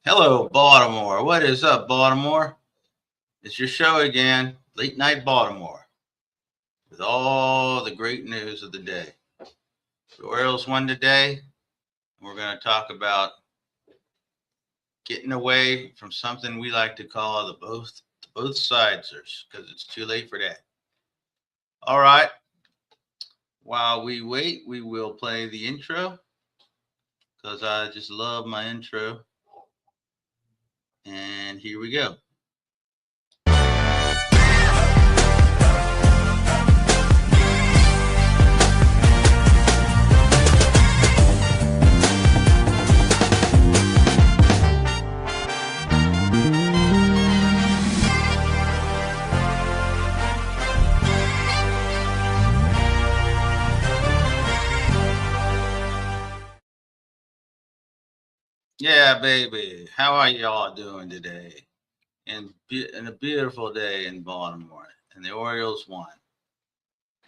Hello, Baltimore. What is up, Baltimore? It's your show again, Late Night Baltimore, with all the great news of the day. The Orioles won today. We're going to talk about getting away from something we like to call the both sidesers, because it's too late for that. All right. While we wait, we will play the intro, because I just love my intro. And here we go. Yeah, baby. How are y'all doing today? And a beautiful day in Baltimore. And the Orioles won.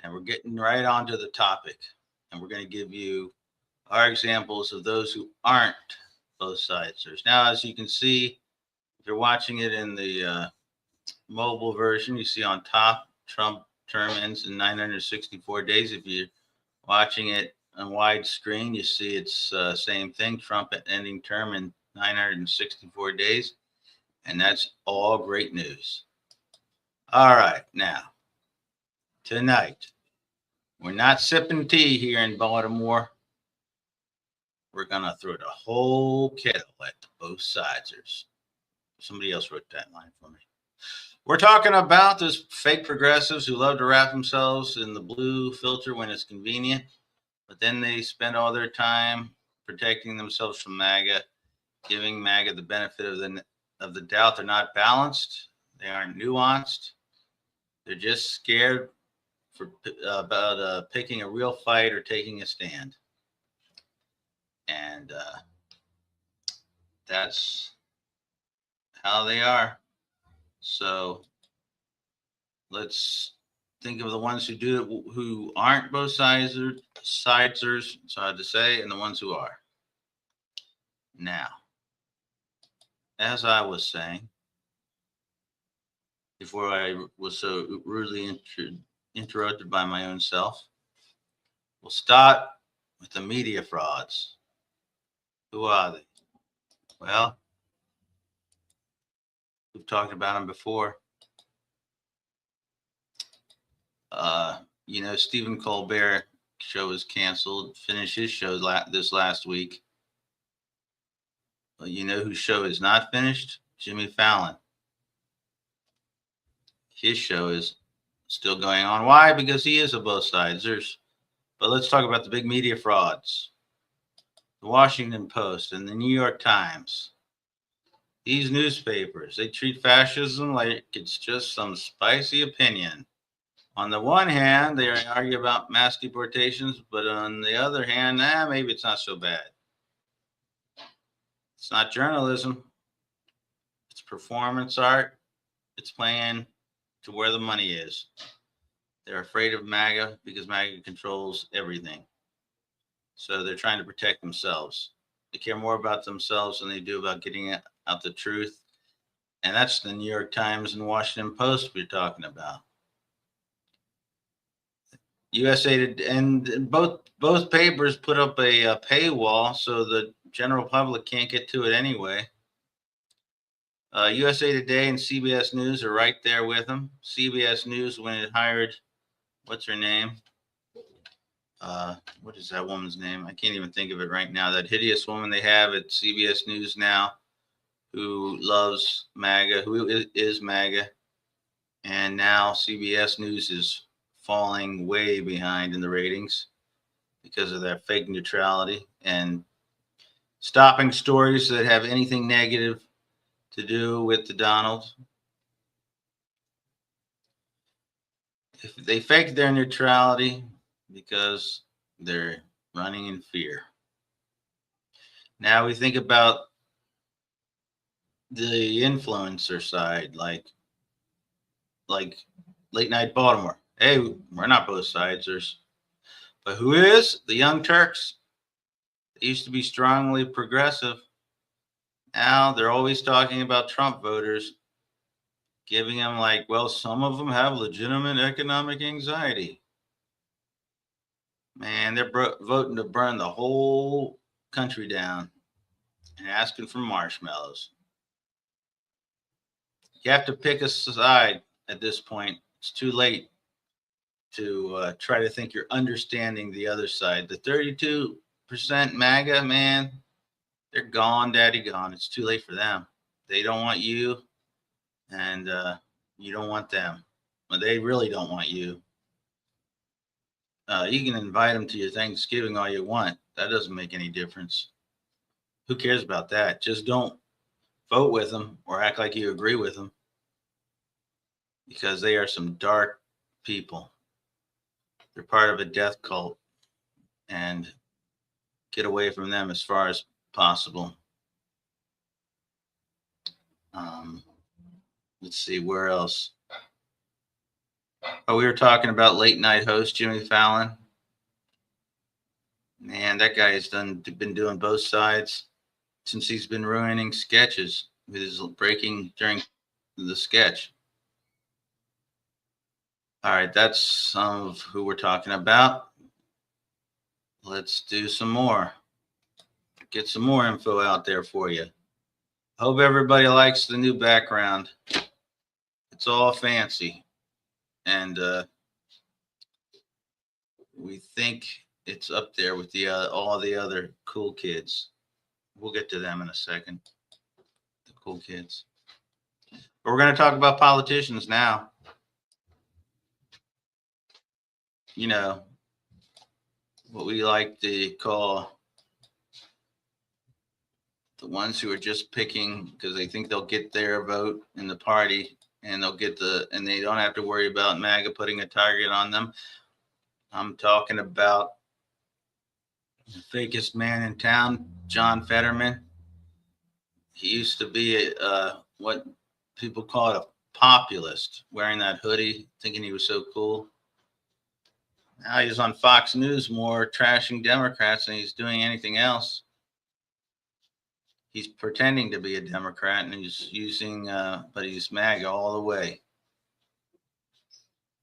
And we're getting right onto the topic. And we're going to give you our examples of those who aren't both sidesers. Now, as you can see, if you're watching it in the mobile version, you see on top, Trump term ends in 964 days. If you're watching it on widescreen, you see it's same thing, Trump ending term in 964 days. And that's all great news. All right, now, tonight, we're not sipping tea here in Baltimore. We're going to throw the whole kettle at both sidesers. Somebody else wrote that line for me. We're talking about those fake progressives who love to wrap themselves in the blue filter when it's convenient, but then they spend all their time protecting themselves from MAGA, giving MAGA the benefit of the doubt. They're not balanced. They aren't nuanced. They're just scared about picking a real fight or taking a stand. And that's how they are. So let's think of the ones who do it, who aren't both sidesers, it's hard to say, and the ones who are. Now, as I was saying, before I was so rudely interrupted by my own self, we'll start with the media frauds. Who are they? Well, we've talked about them before. Stephen Colbert show was canceled, finished his show this last week. Well, you know whose show is not finished? Jimmy Fallon. His show is still going on. Why? Because he is a both sidesers. But let's talk about the big media frauds. The Washington Post and the New York Times. These newspapers, they treat fascism like it's just some spicy opinion. On the one hand, they argue about mass deportations, but on the other hand, maybe it's not so bad. It's not journalism. It's performance art. It's playing to where the money is. They're afraid of MAGA because MAGA controls everything. So they're trying to protect themselves. They care more about themselves than they do about getting out the truth. And that's the New York Times and Washington Post we're talking about. USA and both papers put up a paywall so the general public can't get to it anyway. USA Today and CBS News are right there with them. CBS News, when it hired, what's her name? What is that woman's name? I can't even think of it right now. That hideous woman they have at CBS News now, who loves MAGA, who is MAGA, and now CBS News is falling way behind in the ratings because of that fake neutrality and stopping stories that have anything negative to do with the Donald. If they fake their neutrality because they're running in fear. Now we think about the influencer side, like Late Night Baltimore. Hey, we're not both sidesers. But who is? The Young Turks. They used to be strongly progressive. Now they're always talking about Trump voters, giving them like, well, some of them have legitimate economic anxiety. Man, they're voting to burn the whole country down and asking for marshmallows. You have to pick a side at this point. It's too late to try to think you're understanding the other side. The 32% MAGA, man, they're gone, daddy gone. It's too late for them. They don't want you, and you don't want them. But they really don't want you. You can invite them to your Thanksgiving all you want. That doesn't make any difference. Who cares about that? Just don't vote with them or act like you agree with them, because they are some dark people. They're part of a death cult, and get away from them as far as possible. Let's see, where else? Oh, we were talking about late night host Jimmy Fallon. Man, that guy has been doing both sides since he's been ruining sketches with his breaking during the sketch. All right, that's some of who we're talking about. Let's do some more. Get some more info out there for you. Hope everybody likes the new background. It's all fancy, and we think it's up there with the all the other cool kids. We'll get to them in a second. The cool kids. But we're going to talk about politicians now. You know, what we like to call the ones who are just picking because they think they'll get their vote in the party, and and they don't have to worry about MAGA putting a target on them. I'm talking about the fakest man in town, John Fetterman. He used to be what people call a populist, wearing that hoodie, thinking he was so cool. Now he's on Fox News more, trashing Democrats than he's doing anything else. He's pretending to be a Democrat, and he's using, but he's MAGA all the way.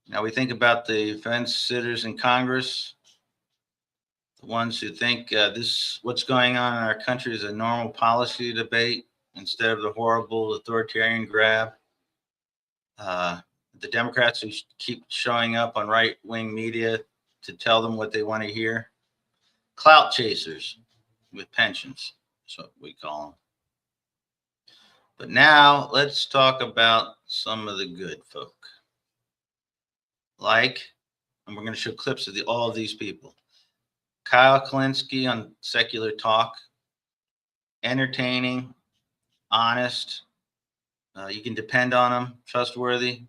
Now we think about the fence sitters in Congress, the ones who think what's going on in our country is a normal policy debate instead of the horrible authoritarian grab. The Democrats who keep showing up on right-wing media to tell them what they want to hear. Clout chasers with pensions, that's what we call them. But now let's talk about some of the good folk. And we're going to show clips of all of these people. Kyle Kalinske on Secular Talk. Entertaining, honest. You can depend on him, trustworthy.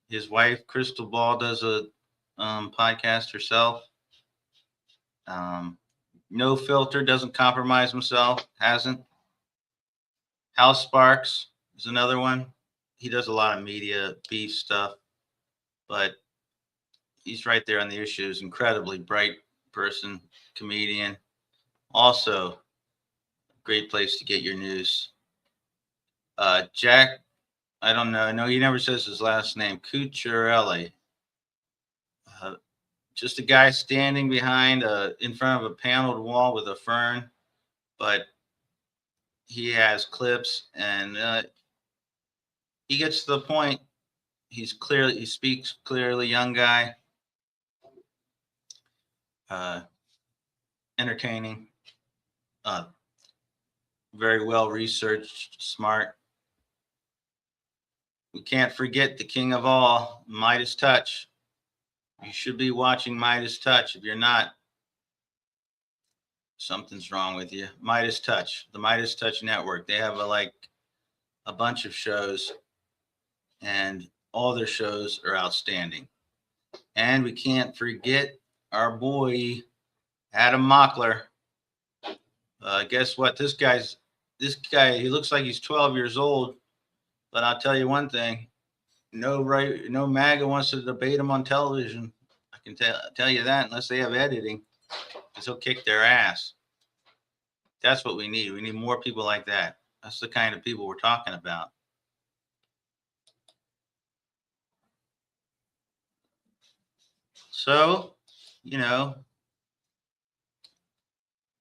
His wife, Crystal Ball, does a podcast herself. No filter, doesn't compromise himself, hasn't. Hal Sparks is another one. He does a lot of media beef stuff, but he's right there on the issues. Incredibly bright person, comedian. Also, great place to get your news. Jack, I don't know. No, he never says his last name. Cucchiarelli. Just a guy standing in front of a paneled wall with a fern, but he has clips, and he gets to the point. He speaks clearly. Young guy, entertaining, very well researched, smart. We can't forget the king of all, Midas Touch. You should be watching Midas Touch. If you're not, something's wrong with you. Midas Touch, the Midas Touch Network. They have a bunch of shows, and all their shows are outstanding. And we can't forget our boy, Adam Mockler. Guess what? This guy, he looks like he's 12 years old, but I'll tell you one thing. No MAGA wants to debate him on television. I can tell you that, unless they have editing, because he'll kick their ass. That's what we need. We need more people like that. That's the kind of people we're talking about. So, you know,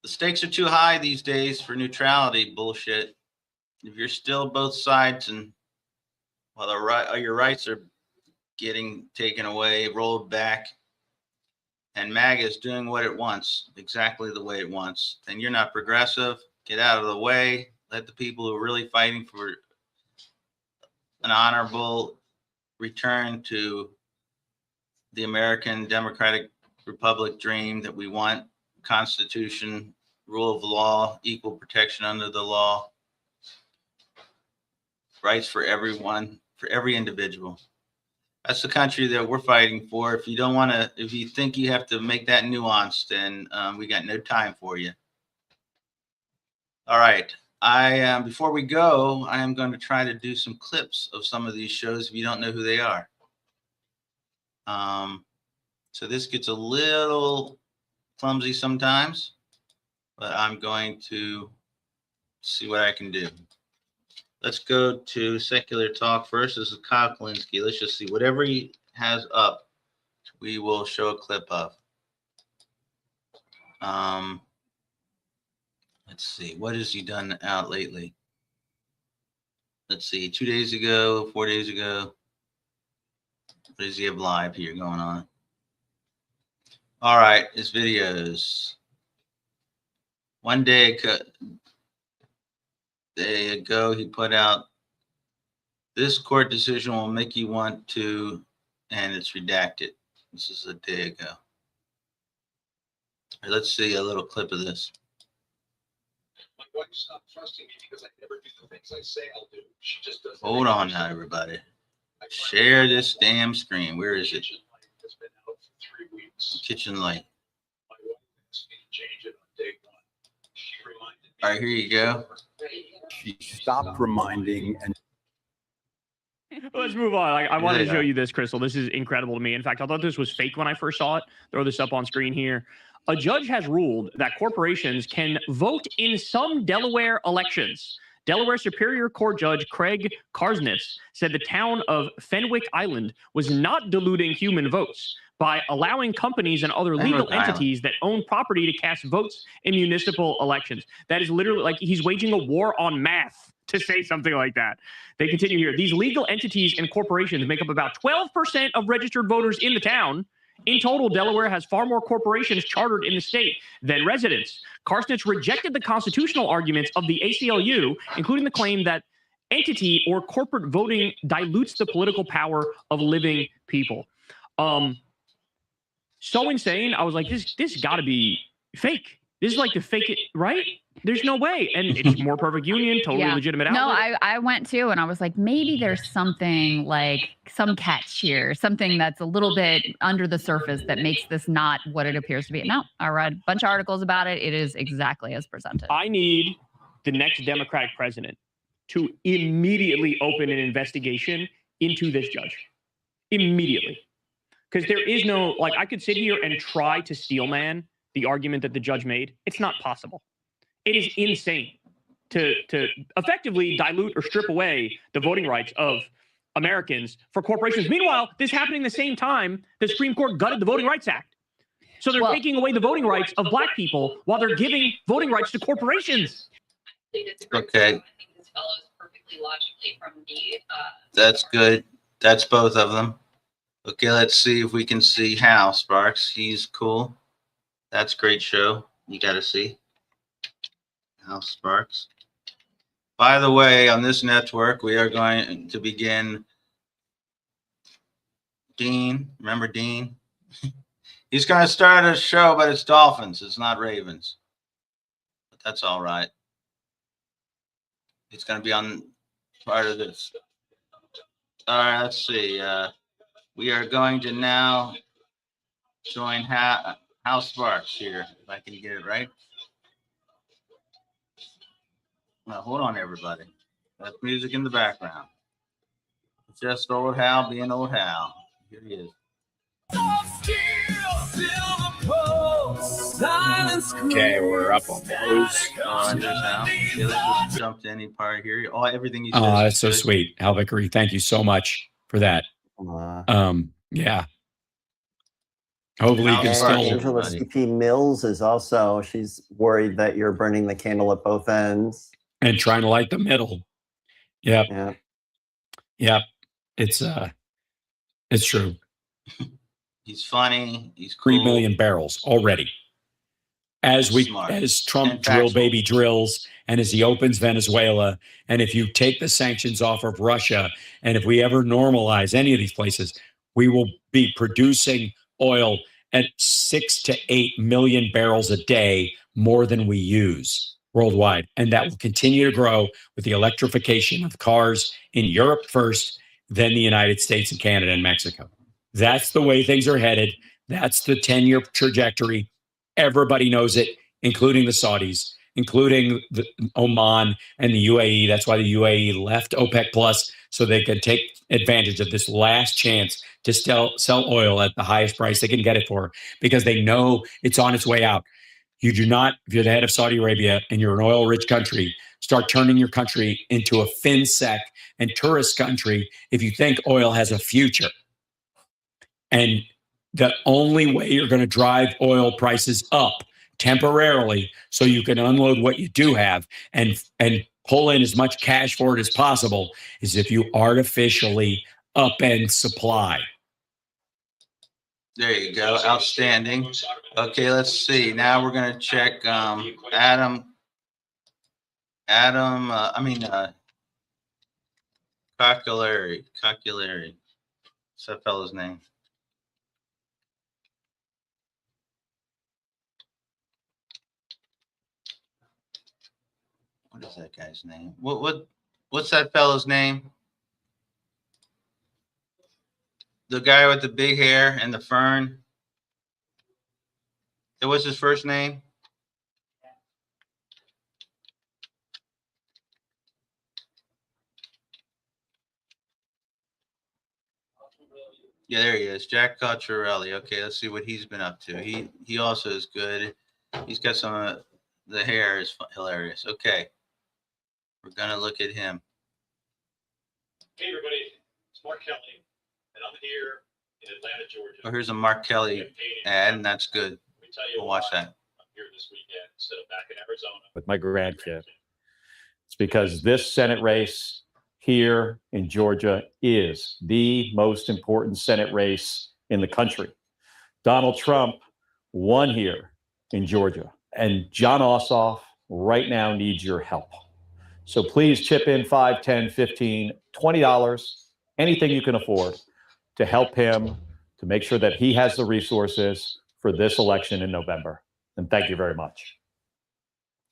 the stakes are too high these days for neutrality bullshit. If you're still both sides and your rights are getting taken away, rolled back, and MAGA is doing what it wants, exactly the way it wants, then you're not progressive. Get out of the way. Let the people who are really fighting for an honorable return to the American Democratic Republic dream that we want, Constitution, rule of law, equal protection under the law, rights for everyone, for every individual. That's the country that we're fighting for. If you don't want to, if you think you have to make that nuance, then we got no time for you. All right. Before we go, I am going to try to do some clips of some of these shows if you don't know who they are. So this gets a little clumsy sometimes, but I'm going to see what I can do. Let's go to Secular Talk first. This is Kyle Kalinske. Let's just see. Whatever he has up, we will show a clip of. Let's see. What has he done out lately? Let's see. 2 days ago, 4 days ago. What does he have live here going on? All right. His videos. One day ago, he put out, this court decision will make you want to, and it's redacted. This is a day ago. Right, let's see a little clip of this. My wife stopped trusting me because I never do the things I say I'll do. She just doesn't. Hold on now, everybody. Share this damn screen. Where is it? Kitchen light has been out for 3 weeks. Kitchen light. My wife asked me to change it on day 1. She reminded me. All right, here you go. She stopped reminding and let's move on. I wanted to show you this, Crystal. This is incredible to me. In fact, I thought this was fake when I first saw it. Throw this up on screen here. A judge has ruled that corporations can vote in some Delaware elections. Delaware Superior Court Judge Craig Karsnitz said the town of Fenwick Island was not diluting human votes by allowing companies and other legal entities that own property to cast votes in municipal elections. That is literally like he's waging a war on math to say something like that. They continue here. These legal entities and corporations make up about 12% of registered voters in the town. In total, Delaware has far more corporations chartered in the state than residents. Karsnitz rejected the constitutional arguments of the ACLU, including the claim that entity or corporate voting dilutes the political power of living people. So insane. I was like, this got to be fake. This is like to fake it, right? There's no way. And it's more perfect union, totally legitimate outlet. No, I went too, and I was like, maybe there's something like some catch here, something that's a little bit under the surface that makes this not what it appears to be. No, I read a bunch of articles about it. It is exactly as presented. I need the next Democratic president to immediately open an investigation into this judge. Immediately. Because there is no, like, I could sit here and try to steelman the argument that the judge made. It's not possible. It is insane to effectively dilute or strip away the voting rights of Americans for corporations. Meanwhile, this happening the same time the Supreme Court gutted the Voting Rights Act. So they're taking away the voting rights of Black people while they're giving voting rights to corporations. Okay. I think this follows perfectly logically from the. That's good. That's both of them. Okay, let's see if we can see Hal Sparks. He's cool. That's a great show. You got to see Hal Sparks. By the way, on this network, we are going to begin Dean. Remember Dean? He's going to start a show, but it's Dolphins. It's not Ravens. But that's all right. He's going to be on part of this. All right, let's see. We are going to now join Hal Sparks here, if I can get it right. Now, hold on, everybody. That's music in the background. It's just old Hal being old Hal. Here he is. Silence Okay, we're up on those. There's Al. Okay, let's just jump to any part here. Oh, everything you said. Oh, that's so sweet. Al Vickery, thank you so much for that. Yeah. Hopefully you can How's still. Angela C.P. Mills is also, she's worried that you're burning the candle at both ends. And trying to light the middle. Yep. Yeah. Yep. It's true. He's funny. He's cool. 3 million barrels already. As Trump drill baby drills, and as he opens Venezuela, and if you take the sanctions off of Russia, and if we ever normalize any of these places, we will be producing oil at 6 to 8 million barrels a day more than we use worldwide. And that will continue to grow with the electrification of cars in Europe first, then the United States and Canada and Mexico. That's the way things are headed. That's the 10-year trajectory. Everybody knows it, including the Saudis, including the Oman and the UAE. That's why the UAE left OPEC Plus, so they could take advantage of this last chance to sell oil at the highest price they can get it for, because they know it's on its way out. You do not, if you're the head of Saudi Arabia and you're an oil-rich country, start turning your country into a FinSec and tourist country if you think oil has a future. And the only way you're going to drive oil prices up temporarily so you can unload what you do have and pull in as much cash for it as possible is if you artificially upend supply. There you go. Outstanding. Okay, let's see. Now we're going to check Cucchiarelli. What's that fellow's name? What is that guy's name? What's that fellow's name? The guy with the big hair and the fern. What's his first name? Yeah, there he is, Jack Cucchiarelli. Okay, let's see what he's been up to. He also is good. He's got some the hair is hilarious. Okay, we're gonna look at him. Hey everybody, it's Mark Kelly, and I'm here in Atlanta, Georgia. Oh, here's a Mark Kelly ad, and that's good. We'll watch that. I'm here this weekend instead of back in Arizona with my grandkid. It's because this Senate race here in Georgia is the most important Senate race in the country. Donald Trump won here in Georgia, and John Ossoff right now needs your help. So please chip in $5, $10, $15, $20, anything you can afford to help him, to make sure that he has the resources for this election in November. And thank you very much.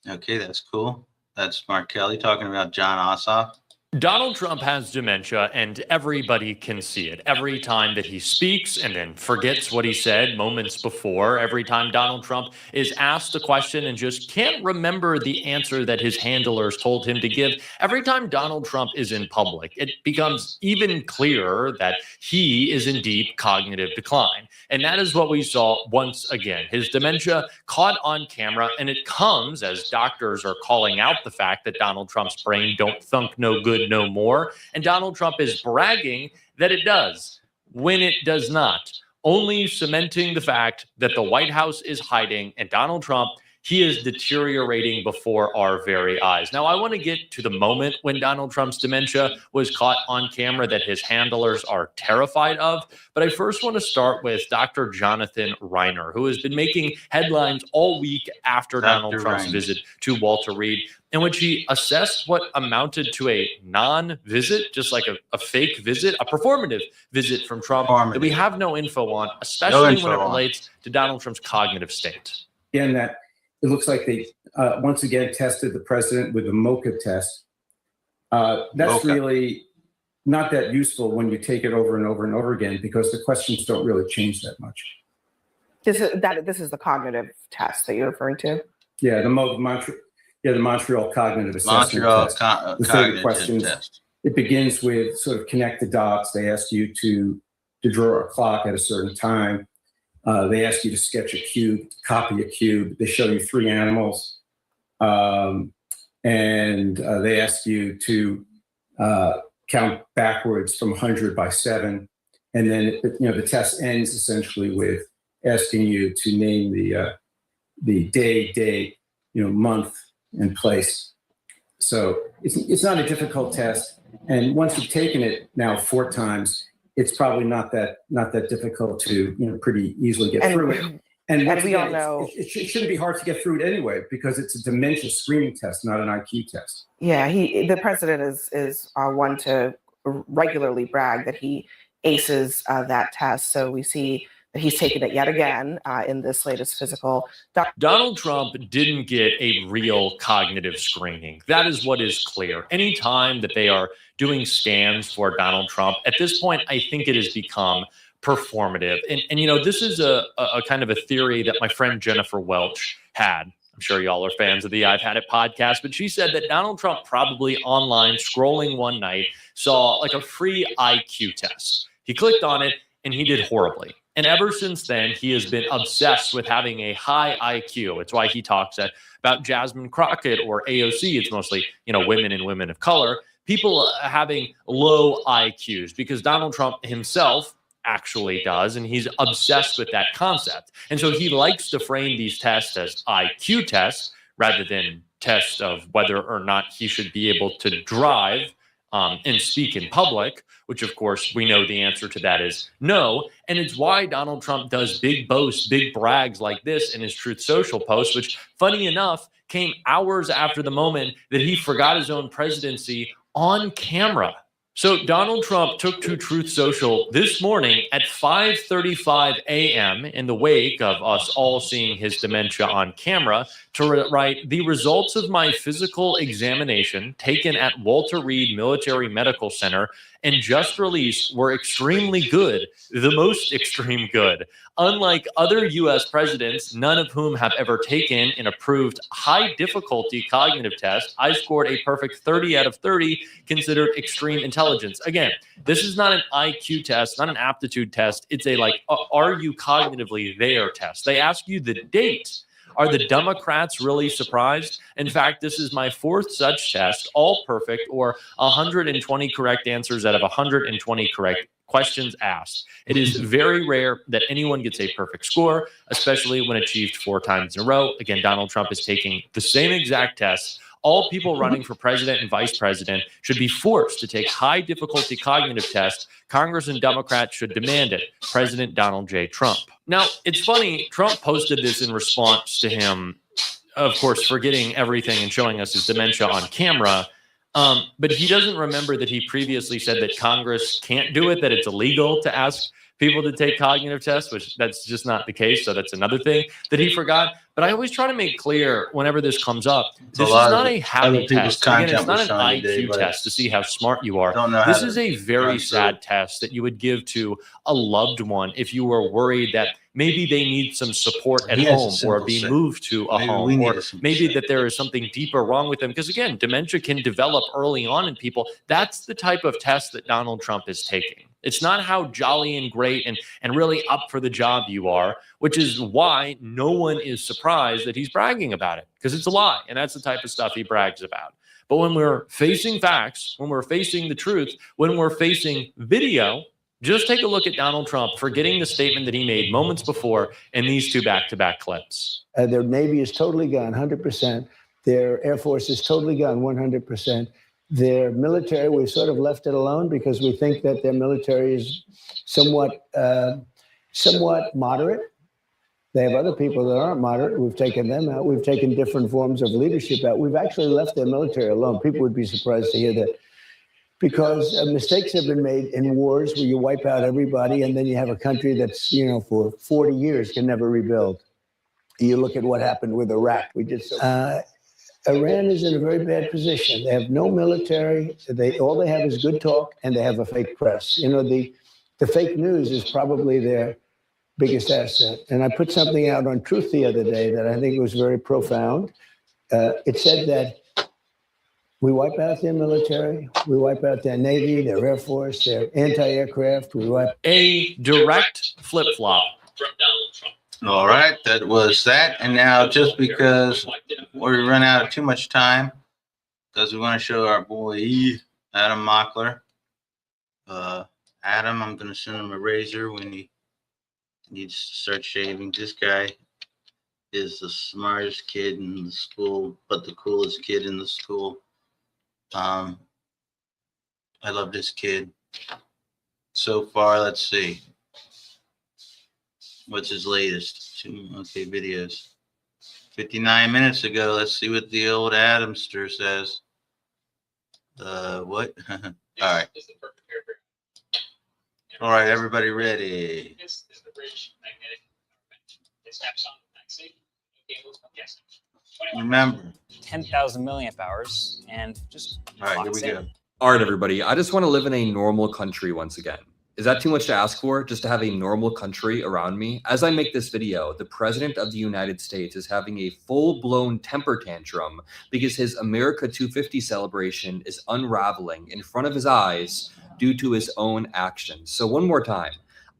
Okay, that's cool. That's Mark Kelly talking about John Ossoff. Donald Trump has dementia, and everybody can see it. Every time that he speaks and then forgets what he said moments before, every time Donald Trump is asked a question and just can't remember the answer that his handlers told him to give, every time Donald Trump is in public, it becomes even clearer that he is in deep cognitive decline. And that is what we saw once again. His dementia caught on camera, and it comes as doctors are calling out the fact that Donald Trump's brain don't thunk no good no more. And Donald Trump is bragging that it does when it does not, only cementing the fact that the White House is hiding and Donald Trump, he is deteriorating before our very eyes. Now, I want to get to the moment when Donald Trump's dementia was caught on camera that his handlers are terrified of. But I first want to start with Dr. Jonathan Reiner, who has been making headlines all week after Donald Trump's visit to Walter Reed, in which he assessed what amounted to a non-visit, just like a fake visit, a performative visit from Trump that we have no info on, especially when it relates to Donald Trump's cognitive state. Again, that it looks like they once again tested the president with the MOCA test. That's really not that useful when you take it over and over and over again, because the questions don't really change that much. This is the cognitive test that you're referring to? Yeah, the Montreal Cognitive Assessment Test. The Cognitive questions test. It begins with sort of connect the dots. They ask you to draw a clock at a certain time, They ask you to sketch a cube, copy a cube. They show you 3 animals. And they ask you to count backwards from 100 by 7. And then, the test ends essentially with asking you to name the day, date, month, and place. So it's not a difficult test. And once you've taken it now 4 times, it's probably not that difficult to pretty easily get through it. And we all know it shouldn't be hard to get through it anyway, because it's a dementia screening test, not an IQ test. Yeah, the president is one to regularly brag that he aces that test. So we see that he's taken it yet again in this latest physical. Donald Trump didn't get a real cognitive screening. That is what is clear. Anytime that they are doing scans for Donald Trump, at this point, I think it has become performative. And this is a kind of a theory that my friend Jennifer Welch had. I'm sure y'all are fans of the I've Had It podcast, but she said that Donald Trump probably online scrolling one night saw like a free IQ test. He clicked on it and he did horribly. And ever since then, he has been obsessed with having a high IQ. It's why he talks about Jasmine Crockett or AOC. It's mostly, women and women of color, people having low IQs, because Donald Trump himself actually does, and he's obsessed with that concept. And so he likes to frame these tests as IQ tests rather than tests of whether or not he should be able to drive and speak in public, which of course we know the answer to that is no. And it's why Donald Trump does big boasts, big brags like this in his Truth Social post, which funny enough came hours after the moment that he forgot his own presidency on camera. So Donald Trump took to Truth Social this morning at 5:35 a.m. in the wake of us all seeing his dementia on camera to write, "The results of my physical examination taken at Walter Reed Military Medical Center and just released were extremely good, the most extreme good. Unlike other U.S. presidents, none of whom have ever taken an approved high difficulty cognitive test, I scored a perfect 30 out of 30, considered extreme intelligence." Again, this is not an IQ test, not an aptitude test. It's a are you cognitively there test. They ask you the date. Are the Democrats really surprised? In fact, this is my 4th such test, all perfect, or 120 correct answers out of 120 correct questions asked. It is very rare that anyone gets a perfect score, especially when achieved 4 times in a row. Again, Donald Trump is taking the same exact test. All people running for president and vice president should be forced to take high difficulty cognitive tests. Congress and Democrats should demand it. President Donald J. Trump. Now, it's funny, Trump posted this in response to him, of course, forgetting everything and showing us his dementia on camera. But he doesn't remember that he previously said that Congress can't do it, that it's illegal to ask people to take cognitive tests, which that's just not the case. So that's another thing that he forgot. But I always try to make clear whenever this comes up, this is not a happy test. Again, it's not an IQ test to see how smart you are. This is a very sad test that you would give to a loved one if you were worried that maybe they need some support at home or be moved to a home, or maybe that there is something deeper wrong with them. Because again, dementia can develop early on in people. That's the type of test that Donald Trump is taking. It's not how jolly and great and really up for the job you are, which is why no one is surprised that he's bragging about it, because it's a lie. And that's the type of stuff he brags about. But when we're facing facts, when we're facing the truth, when we're facing video, just take a look at Donald Trump forgetting the statement that he made moments before in these 2 back-to-back clips. Their Navy is totally gone, 100%. Their Air Force is totally gone, 100%. Their military, we've sort of left it alone because we think that their military is somewhat moderate. They have other people that aren't moderate. We've taken them out. We've taken different forms of leadership out. We've actually left their military alone. People would be surprised to hear that, because mistakes have been made in wars where you wipe out everybody and then you have a country that's, for 40 years can never rebuild. You look at what happened with Iraq. We did so. Iran is in a very bad position. They have no military. All they have is good talk, and they have a fake press. The fake news is probably their biggest asset. And I put something out on Truth the other day that I think was very profound. It said that we wipe out their military, we wipe out their Navy, their Air Force, their anti-aircraft. We wipe a direct flip-flop from Donald Trump. All right, that was that. And now, just because we run out of too much time, because we want to show our boy Adam Mockler. Adam, I'm going to send him a razor when he needs to start shaving. This guy is the smartest kid in the school, but the coolest kid in the school. I love this kid. So far, let's see. What's his latest? Okay, videos. 59 minutes ago. Let's see what the old Adamster says. What? All right. All right, everybody ready? This is the British magnetic intervention. It snaps on the vaccine. Cables, yes. Remember. 10,000 milliamp hours and just. All right, here we go. All right, everybody. I just want to live in a normal country once again. Is that too much to ask for, just to have a normal country around me? As I make this video, the President of the United States is having a full-blown temper tantrum because his America 250 celebration is unraveling in front of his eyes due to his own actions. So one more time,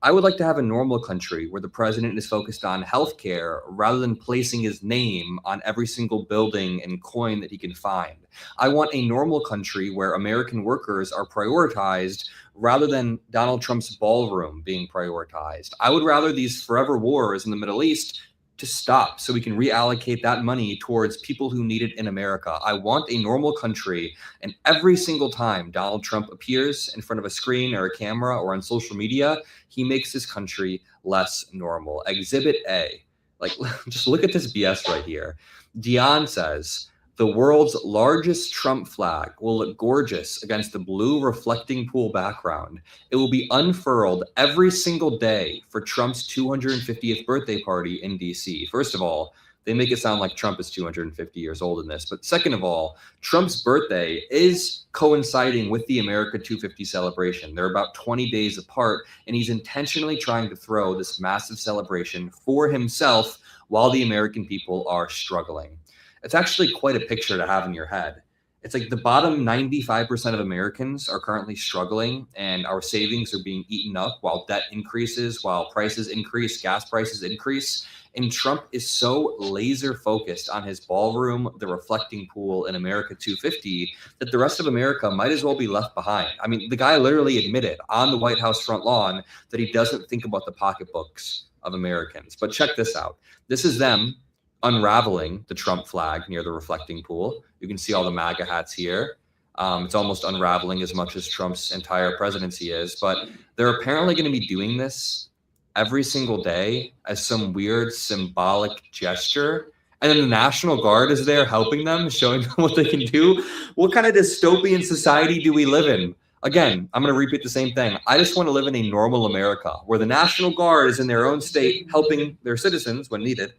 I would like to have a normal country where the president is focused on healthcare rather than placing his name on every single building and coin that he can find. I want a normal country where American workers are prioritized rather than Donald Trump's ballroom being prioritized. I would rather these forever wars in the Middle East to stop so we can reallocate that money towards people who need it in America. I want a normal country, and every single time Donald Trump appears in front of a screen or a camera or on social media, he makes this country less normal. Exhibit A. Like, just look at this BS right here. Dion says, the world's largest Trump flag will look gorgeous against the blue reflecting pool background. It will be unfurled every single day for Trump's 250th birthday party in DC. First of all, they make it sound like Trump is 250 years old in this. But second of all, Trump's birthday is coinciding with the America 250 celebration. They're about 20 days apart, and he's intentionally trying to throw this massive celebration for himself while the American people are struggling. It's actually quite a picture to have in your head. It's like the bottom 95% of Americans are currently struggling, and our savings are being eaten up while debt increases, while prices increase, gas prices increase. And Trump is so laser focused on his ballroom, the reflecting pool in America 250, that the rest of America might as well be left behind. I mean, the guy literally admitted on the White House front lawn that he doesn't think about the pocketbooks of Americans. But check this out. This is them unraveling the Trump flag near the reflecting pool. You can see all the MAGA hats here. It's almost unraveling as much as Trump's entire presidency is, but they're apparently going to be doing this every single day as some weird symbolic gesture. And then the National Guard is there helping them, showing them what they can do. What kind of dystopian society do we live in? Again, I'm going to repeat the same thing. I just want to live in a normal America where the National Guard is in their own state helping their citizens when needed.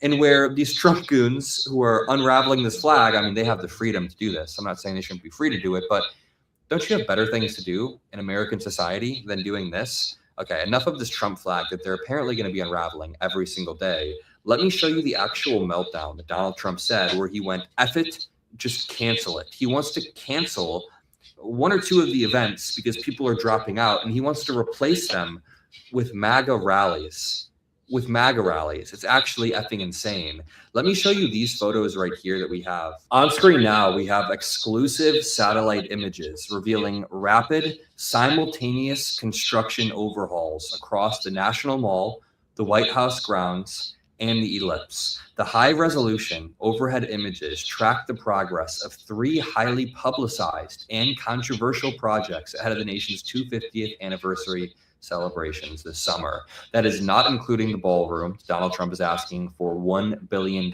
And where these Trump goons who are unraveling this flag, I mean, they have the freedom to do this. I'm not saying they shouldn't be free to do it, but don't you have better things to do in American society than doing this? Okay, enough of this Trump flag that they're apparently going to be unraveling every single day. Let me show you the actual meltdown that Donald Trump said, where he went, F it, just cancel it. He wants to cancel one or two of the events because people are dropping out, and he wants to replace them with MAGA rallies. It's actually effing insane. Let me show you these photos right here that we have. On screen now, we have exclusive satellite images revealing rapid, simultaneous construction overhauls across the National Mall, the White House grounds, and the Ellipse. The high-resolution overhead images track the progress of 3 highly publicized and controversial projects ahead of the nation's 250th anniversary celebrations this summer. That is not including the ballroom Donald Trump is asking for $1 billion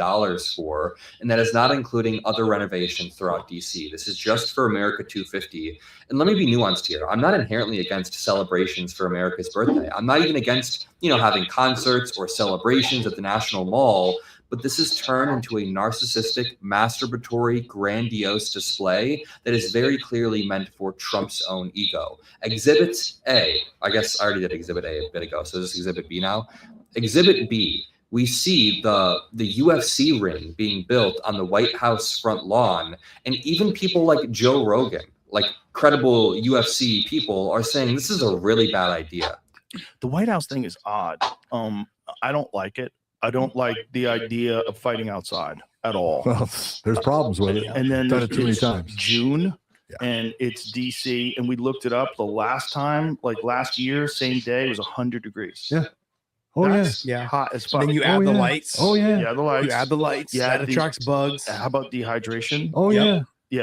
for, and that is not including other renovations throughout DC. This is just for America 250. And let me be nuanced here. I'm not inherently against celebrations for America's birthday. I'm not even against, having concerts or celebrations at the National Mall, but this is turned into a narcissistic, masturbatory, grandiose display that is very clearly meant for Trump's own ego. Exhibit A, I guess I already did Exhibit A a bit ago, so this is Exhibit B now. Exhibit B, we see the UFC ring being built on the White House front lawn, and even people like Joe Rogan, like credible UFC people, are saying this is a really bad idea. The White House thing is odd. I don't like it. I don't like the idea of fighting outside at all. Well, there's problems with it. And then Done it too many it's times. June, and it's DC, and we looked it up. The last time, like last year, same day, it was 100 degrees. Yeah. Oh That's yeah. hot as fuck. Then you add the lights. Oh yeah. Yeah, the lights. You add the lights. Yeah, That attracts bugs. How about dehydration? Oh yeah. Yeah.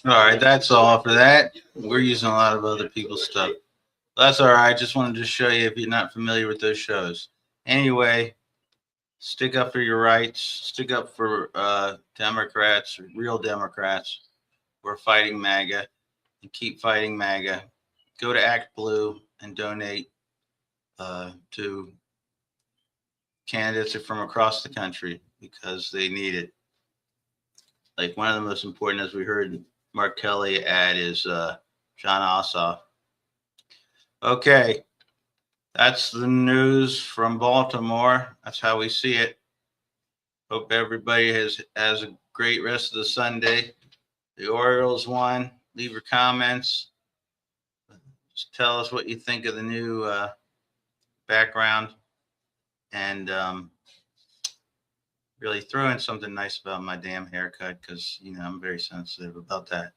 All right, that's all for that. We're using a lot of other people's stuff. That's all right. Just wanted to show you if you're not familiar with those shows. Anyway, stick up for your rights. Stick up for Democrats, real Democrats. We're fighting MAGA, and keep fighting MAGA. Go to Act Blue and donate to candidates from across the country because they need it. Like one of the most important, as we heard Mark Kelly add, is John Ossoff. Okay, that's the news from Baltimore. That's how we see it. Hope everybody has a great rest of the Sunday. The Orioles won. Leave your comments. Just tell us what you think of the new background, and really throw in something nice about my damn haircut, because I'm very sensitive about that.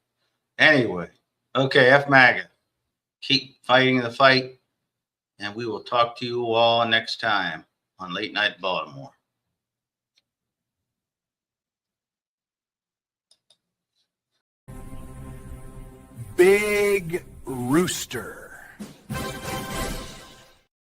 Anyway, okay, F MAGA. Keep fighting the fight, and we will talk to you all next time on Late Night Baltimore. Big Rooster.